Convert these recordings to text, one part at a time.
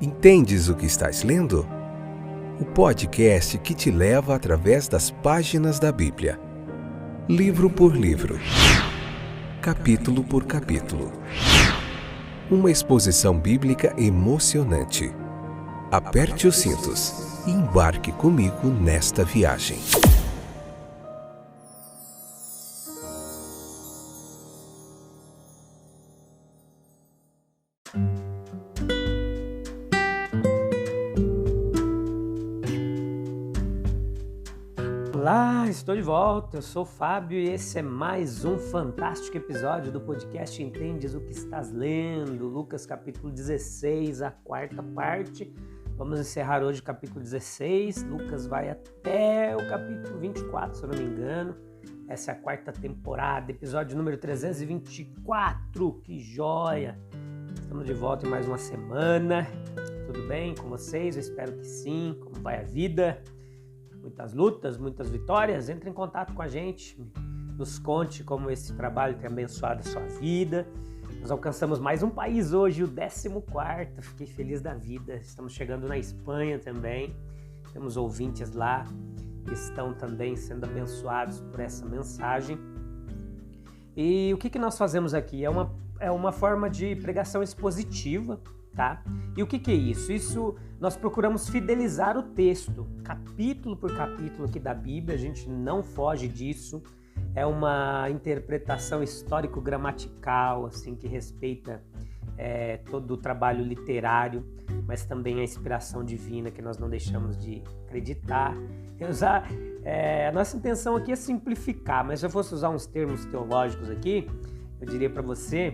Entendes o que estás lendo? O podcast que te leva através das páginas da Bíblia. Livro por livro. Capítulo por capítulo. Uma exposição bíblica emocionante. Aperte os cintos e embarque comigo nesta viagem. Olá, estou de volta, eu sou o Fábio e esse é mais um fantástico episódio do podcast Entendes o que estás lendo, Lucas capítulo 16, a quarta parte. Vamos encerrar hoje o capítulo 16, Lucas vai até o capítulo 24, se eu não me engano. Essa é a quarta temporada, episódio número 324, que joia! Estamos de volta em mais uma semana, tudo bem com vocês? Eu espero que sim, como vai a vida? Muitas lutas, muitas vitórias, entre em contato com a gente, nos conte como esse trabalho tem abençoado a sua vida. Nós alcançamos mais um país hoje, o 14º, fiquei feliz da vida, estamos chegando na Espanha também, temos ouvintes lá que estão também sendo abençoados por essa mensagem. E o que nós fazemos aqui? É uma forma de pregação expositiva, tá? E o que é isso? Isso nós procuramos fidelizar o texto, capítulo por capítulo aqui da Bíblia, a gente não foge disso. É uma interpretação histórico-gramatical, assim, que respeita todo o trabalho literário, mas também a inspiração divina que nós não deixamos de acreditar. A nossa intenção aqui é simplificar, mas se eu fosse usar uns termos teológicos aqui, eu diria para você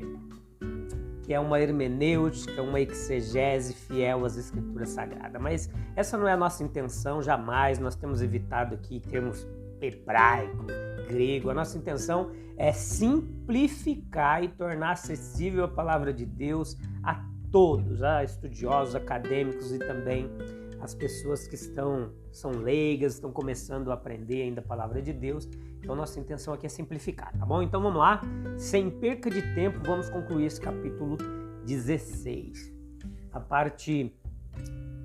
que é uma hermenêutica, uma exegese fiel às Escrituras Sagradas. Mas essa não é a nossa intenção, jamais. Nós temos evitado aqui termos hebraico, grego. A nossa intenção é simplificar e tornar acessível a palavra de Deus a todos, a estudiosos, acadêmicos e também as pessoas que são leigas, estão começando a aprender ainda a palavra de Deus. Então, nossa intenção aqui é simplificar, tá bom? Então, vamos lá. Sem perca de tempo, vamos concluir esse capítulo 16. A parte,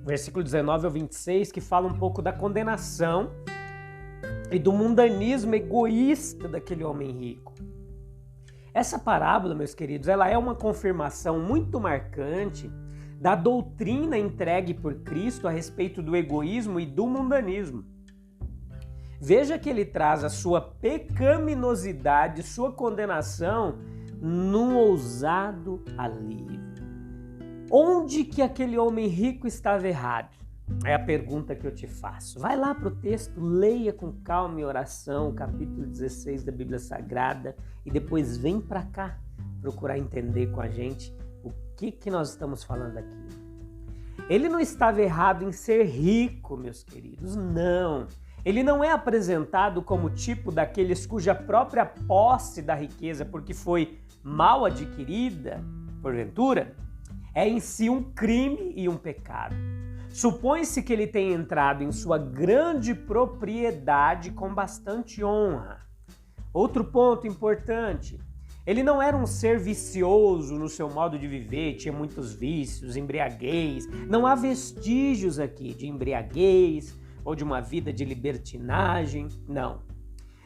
versículo 19 ao 26, que fala um pouco da condenação e do mundanismo egoísta daquele homem rico. Essa parábola, meus queridos, ela é uma confirmação muito marcante da doutrina entregue por Cristo a respeito do egoísmo e do mundanismo. Veja que ele traz a sua pecaminosidade, sua condenação num ousado alívio. Onde que aquele homem rico estava errado? É a pergunta que eu te faço. Vai lá para o texto, leia com calma e oração o capítulo 16 da Bíblia Sagrada e depois vem para cá procurar entender com a gente o que nós estamos falando aqui. Ele não estava errado em ser rico, meus queridos, não. Ele não é apresentado como tipo daqueles cuja própria posse da riqueza, porque foi mal adquirida, porventura, é em si um crime e um pecado. Supõe-se que ele tenha entrado em sua grande propriedade com bastante honra. Outro ponto importante, ele não era um ser vicioso no seu modo de viver, tinha muitos vícios, embriaguez. Não há vestígios aqui de embriaguez ou de uma vida de libertinagem, não.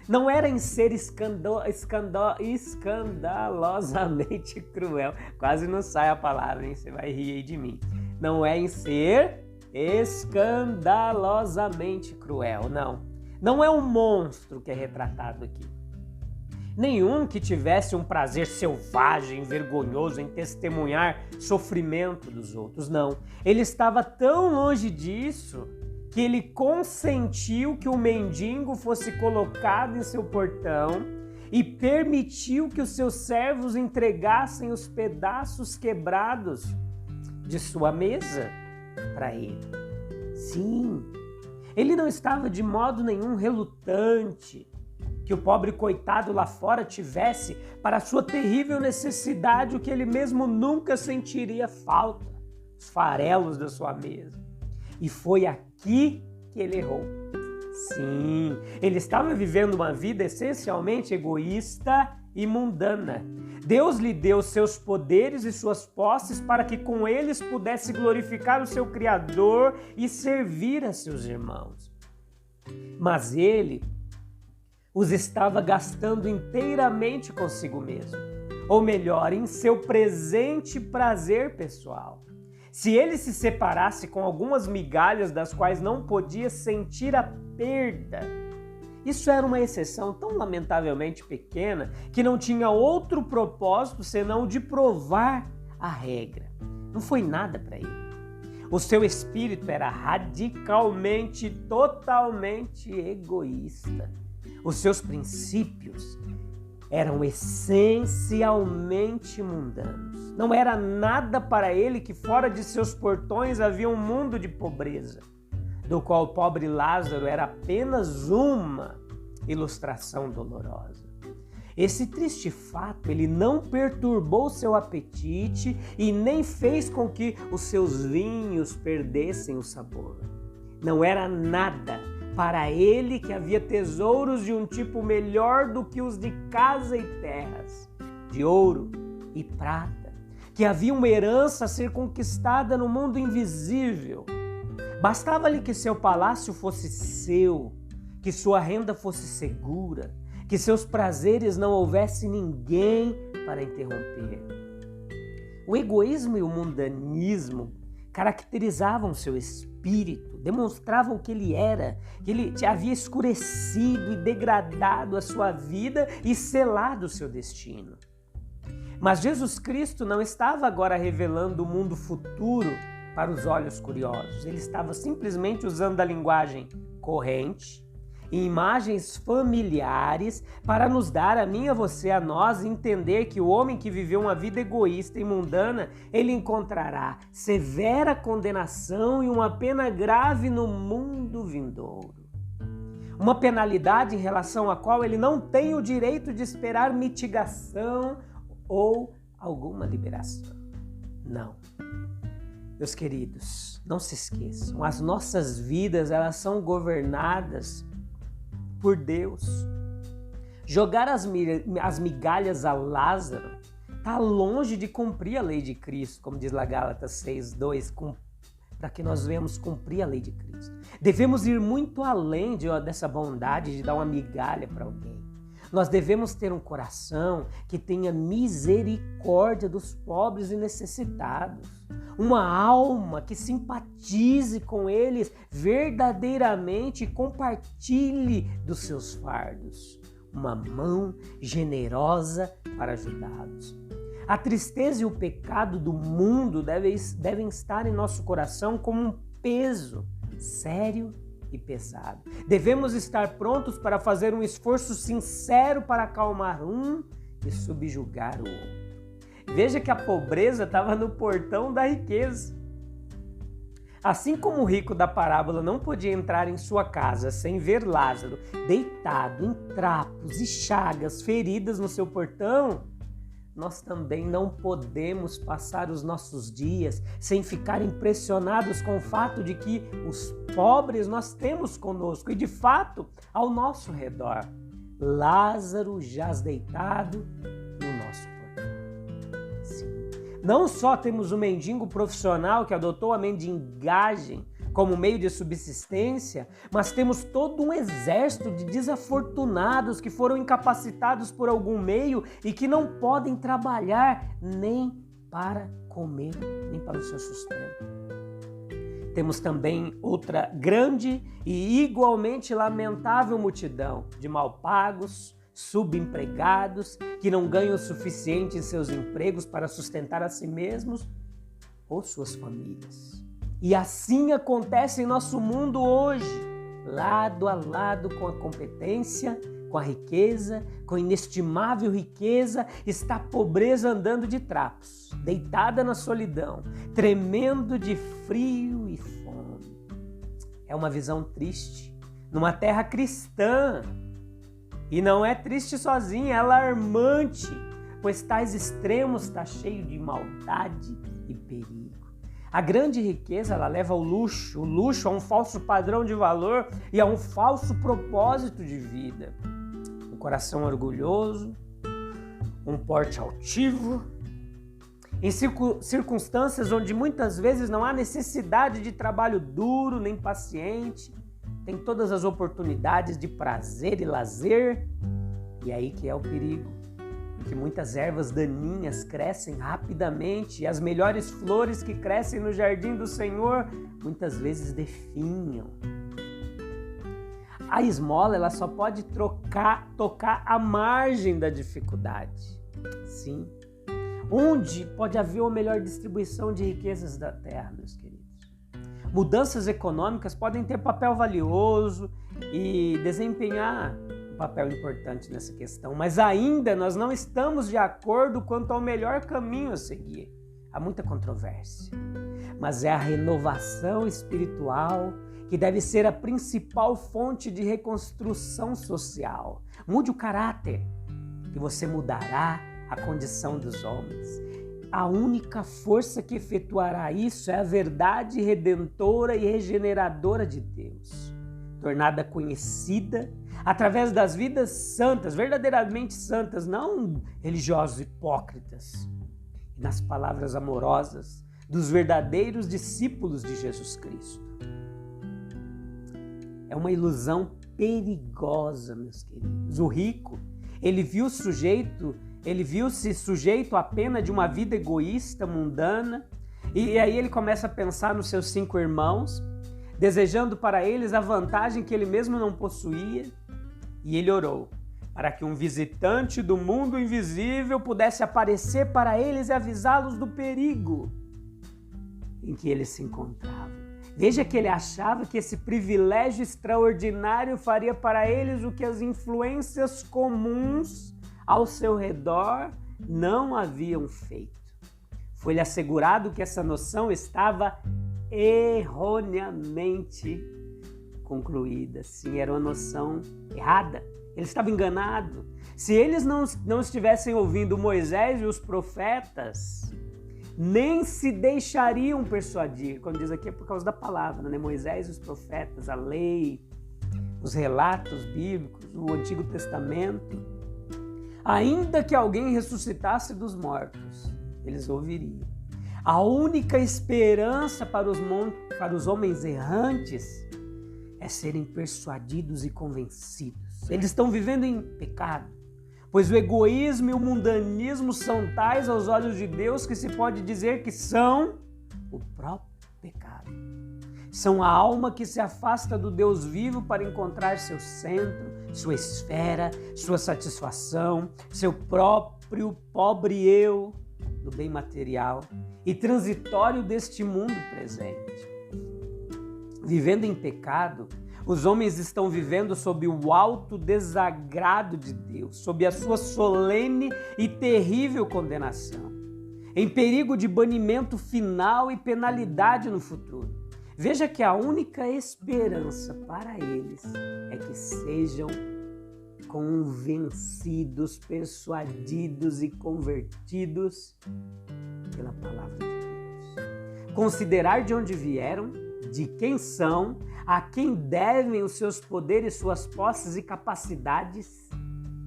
Não era em ser escandalosamente cruel. Quase não sai a palavra, hein? Você vai rir aí de mim. Não é em ser escandalosamente cruel, não. Não é um monstro que é retratado aqui. Nenhum que tivesse um prazer selvagem, vergonhoso em testemunhar sofrimento dos outros, não. Ele estava tão longe disso que ele consentiu que o mendigo fosse colocado em seu portão e permitiu que os seus servos entregassem os pedaços quebrados de sua mesa para ele. Sim, ele não estava de modo nenhum relutante que o pobre coitado lá fora tivesse para a sua terrível necessidade, o que ele mesmo nunca sentiria falta, os farelos da sua mesa. E foi aqui que ele errou. Sim, ele estava vivendo uma vida essencialmente egoísta e mundana. Deus lhe deu seus poderes e suas posses para que com eles pudesse glorificar o seu Criador e servir a seus irmãos. Mas ele os estava gastando inteiramente consigo mesmo, ou melhor, em seu presente prazer pessoal. Se ele se separasse com algumas migalhas das quais não podia sentir a perda, isso era uma exceção tão lamentavelmente pequena que não tinha outro propósito senão o de provar a regra. Não foi nada para ele. O seu espírito era radicalmente, totalmente egoísta. Os seus princípios eram essencialmente mundanos. Não era nada para ele que fora de seus portões havia um mundo de pobreza, do qual o pobre Lázaro era apenas uma ilustração dolorosa. Esse triste fato, ele não perturbou seu apetite e nem fez com que os seus vinhos perdessem o sabor. Não era nada para ele que havia tesouros de um tipo melhor do que os de casa e terras, de ouro e prata, que havia uma herança a ser conquistada no mundo invisível. Bastava-lhe que seu palácio fosse seu, que sua renda fosse segura, que seus prazeres não houvesse ninguém para interromper. O egoísmo e o mundanismo caracterizavam seu espírito, demonstravam que ele havia escurecido e degradado a sua vida e selado o seu destino. Mas Jesus Cristo não estava agora revelando o mundo futuro para os olhos curiosos. Ele estava simplesmente usando a linguagem corrente e imagens familiares para nos dar, a mim, a você, a nós, entender que o homem que viveu uma vida egoísta e mundana, ele encontrará severa condenação e uma pena grave no mundo vindouro. Uma penalidade em relação à qual ele não tem o direito de esperar mitigação ou alguma liberação. Não. Meus queridos, não se esqueçam, as nossas vidas, elas são governadas por Deus. Jogar as migalhas a Lázaro está longe de cumprir a lei de Cristo, como diz lá Gálatas 6:2, para que nós venhamos cumprir a lei de Cristo. Devemos ir muito além dessa bondade de dar uma migalha para alguém. Nós devemos ter um coração que tenha misericórdia dos pobres e necessitados. Uma alma que simpatize com eles verdadeiramente e compartilhe dos seus fardos. Uma mão generosa para ajudá-los. A tristeza e o pecado do mundo devem estar em nosso coração como um peso sério e pesado. Devemos estar prontos para fazer um esforço sincero para acalmar um e subjugar o outro. Veja que a pobreza estava no portão da riqueza. Assim como o rico da parábola não podia entrar em sua casa sem ver Lázaro deitado em trapos e chagas, feridas no seu portão, nós também não podemos passar os nossos dias sem ficar impressionados com o fato de que os pobres nós temos conosco e, de fato, ao nosso redor. Lázaro jaz deitado no nosso portão. Sim. Não só temos um mendigo profissional que adotou a mendigagem como meio de subsistência, mas temos todo um exército de desafortunados que foram incapacitados por algum meio e que não podem trabalhar nem para comer, nem para o seu sustento. Temos também outra grande e igualmente lamentável multidão de mal pagos, subempregados, que não ganham o suficiente em seus empregos para sustentar a si mesmos ou suas famílias. E assim acontece em nosso mundo hoje, lado a lado com a competência, com a riqueza, com a inestimável riqueza, está a pobreza andando de trapos, deitada na solidão, tremendo de frio e fome. É uma visão triste, numa terra cristã. E não é triste sozinha, é alarmante, pois tais extremos está cheio de maldade e perigo. A grande riqueza, ela leva ao luxo. O luxo a um falso padrão de valor e a um falso propósito de vida. O coração orgulhoso, um porte altivo, em circunstâncias onde muitas vezes não há necessidade de trabalho duro nem paciente, tem todas as oportunidades de prazer e lazer, e aí que é o perigo, que muitas ervas daninhas crescem rapidamente e as melhores flores que crescem no jardim do Senhor muitas vezes definham. A esmola ela só pode tocar a margem da dificuldade. Sim. Onde pode haver uma melhor distribuição de riquezas da terra, meus queridos. Mudanças econômicas podem ter papel valioso e desempenhar um papel importante nessa questão, mas ainda nós não estamos de acordo quanto ao melhor caminho a seguir. Há muita controvérsia, mas é a renovação espiritual que deve ser a principal fonte de reconstrução social. Mude o caráter, que você mudará a condição dos homens. A única força que efetuará isso é a verdade redentora e regeneradora de Deus, tornada conhecida através das vidas santas, verdadeiramente santas, não religiosos hipócritas, e nas palavras amorosas dos verdadeiros discípulos de Jesus Cristo. É uma ilusão perigosa, meus queridos. O rico, ele viu-se sujeito à pena de uma vida egoísta, mundana, e aí ele começa a pensar nos seus 5 irmãos, desejando para eles a vantagem que ele mesmo não possuía, e ele orou para que um visitante do mundo invisível pudesse aparecer para eles e avisá-los do perigo em que eles se encontravam. Veja que ele achava que esse privilégio extraordinário faria para eles o que as influências comuns ao seu redor não haviam feito. Foi-lhe assegurado que essa noção estava erroneamente concluída. Sim, era uma noção errada. Ele estava enganado. Se eles não estivessem ouvindo Moisés e os profetas, nem se deixariam persuadir. Quando diz aqui é por causa da palavra, né? Moisés e os profetas, a lei, os relatos bíblicos, o Antigo Testamento. Ainda que alguém ressuscitasse dos mortos, eles ouviriam. A única esperança para os homens errantes é serem persuadidos e convencidos. Eles estão vivendo em pecado, pois o egoísmo e o mundanismo são tais aos olhos de Deus que se pode dizer que são o próprio pecado. São a alma que se afasta do Deus vivo para encontrar seu centro, sua esfera, sua satisfação, seu próprio pobre eu no bem material e transitório deste mundo presente. Vivendo em pecado, os homens estão vivendo sob o alto desagrado de Deus, sob a sua solene e terrível condenação, em perigo de banimento final e penalidade no futuro. Veja que a única esperança para eles é que sejam convencidos, persuadidos e convertidos pela palavra de Deus. Considerar de onde vieram, de quem são, a quem devem os seus poderes, suas posses e capacidades,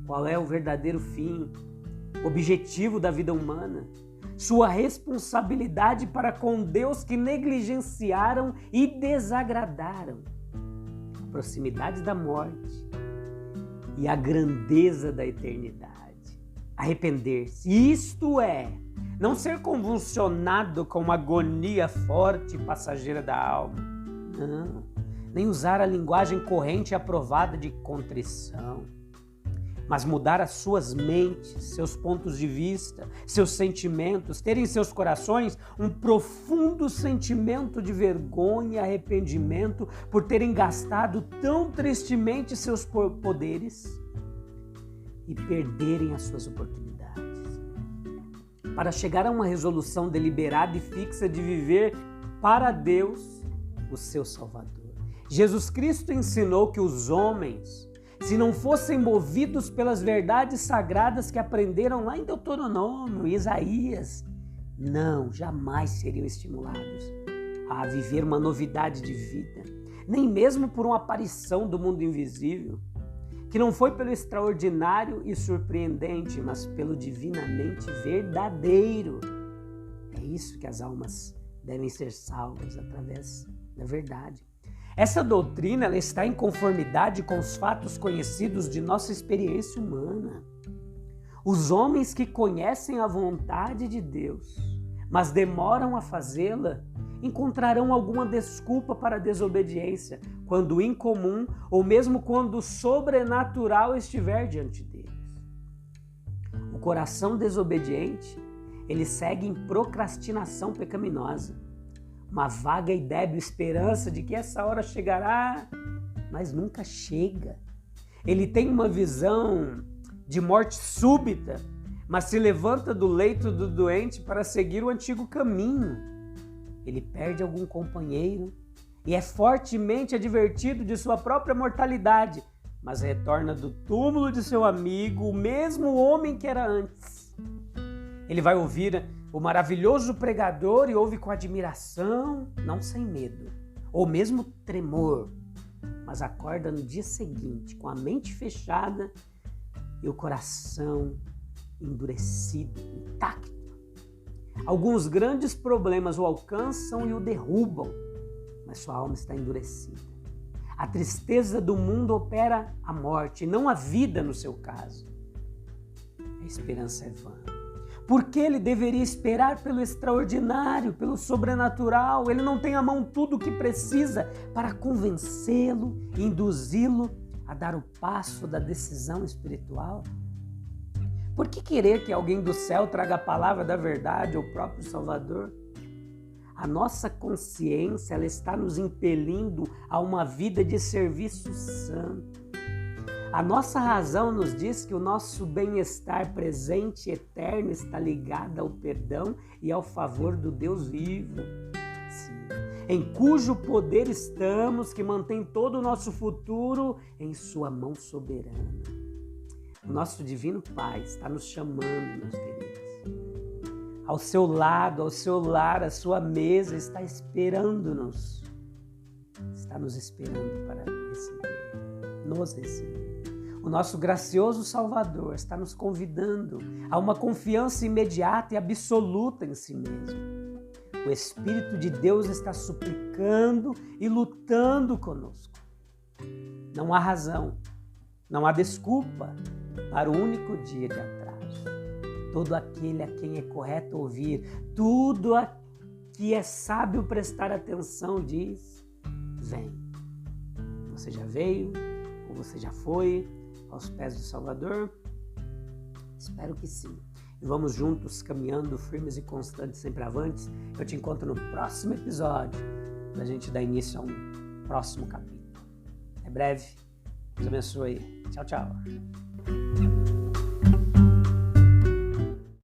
qual é o verdadeiro fim, objetivo da vida humana, sua responsabilidade para com Deus que negligenciaram e desagradaram, a proximidade da morte e a grandeza da eternidade. Arrepender-se, isto é, não ser convulsionado com uma agonia forte e passageira da alma, não, nem usar a linguagem corrente e aprovada de contrição, mas mudar as suas mentes, seus pontos de vista, seus sentimentos, ter em seus corações um profundo sentimento de vergonha e arrependimento por terem gastado tão tristemente seus poderes e perderem as suas oportunidades. Para chegar a uma resolução deliberada e fixa de viver para Deus, o seu Salvador. Jesus Cristo ensinou que os homens, se não fossem movidos pelas verdades sagradas que aprenderam lá em Deuteronômio, em Isaías, jamais seriam estimulados a viver uma novidade de vida, nem mesmo por uma aparição do mundo invisível. que não foi pelo extraordinário e surpreendente, mas pelo divinamente verdadeiro. É isso que as almas devem ser salvas através da verdade. Essa doutrina ela está em conformidade com os fatos conhecidos de nossa experiência humana. Os homens que conhecem a vontade de Deus, mas demoram a fazê-la, encontrarão alguma desculpa para a desobediência, quando incomum ou mesmo quando sobrenatural estiver diante deles. O coração desobediente, ele segue em procrastinação pecaminosa, uma vaga e débil esperança de que essa hora chegará, mas nunca chega. Ele tem uma visão de morte súbita, mas se levanta do leito do doente para seguir o antigo caminho. Ele perde algum companheiro e é fortemente advertido de sua própria mortalidade, mas retorna do túmulo de seu amigo, o mesmo homem que era antes. Ele vai ouvir o maravilhoso pregador e ouve com admiração, não sem medo, ou mesmo tremor, mas acorda no dia seguinte com a mente fechada e o coração endurecido, intacto. Alguns grandes problemas o alcançam e o derrubam, mas sua alma está endurecida. A tristeza do mundo opera a morte, não a vida no seu caso. A esperança é vã. Porque ele deveria esperar pelo extraordinário, pelo sobrenatural? Ele não tem à mão tudo o que precisa para convencê-lo, induzi-lo a dar o passo da decisão espiritual? Por que querer que alguém do céu traga a palavra da verdade, o próprio Salvador? A nossa consciência ela está nos impelindo a uma vida de serviço santo. A nossa razão nos diz que o nosso bem-estar presente e eterno está ligado ao perdão e ao favor do Deus vivo, sim, em cujo poder estamos, que mantém todo o nosso futuro em sua mão soberana. O nosso Divino Pai está nos chamando, meus queridos. Ao seu lado, ao seu lar, a sua mesa está esperando-nos. Está nos esperando para receber, nos receber. O nosso gracioso Salvador está nos convidando a uma confiança imediata e absoluta em si mesmo. O Espírito de Deus está suplicando e lutando conosco. Não há razão, não há desculpa para o único dia de atraso. Todo aquele a quem é correto ouvir, tudo a que é sábio prestar atenção diz: vem. Você já veio ou você já foi aos pés do Salvador? Espero que sim. E vamos juntos, caminhando firmes e constantes, sempre avantes. Eu te encontro no próximo episódio, para a gente dar início a um próximo capítulo. É breve. Deus abençoe. Tchau, tchau.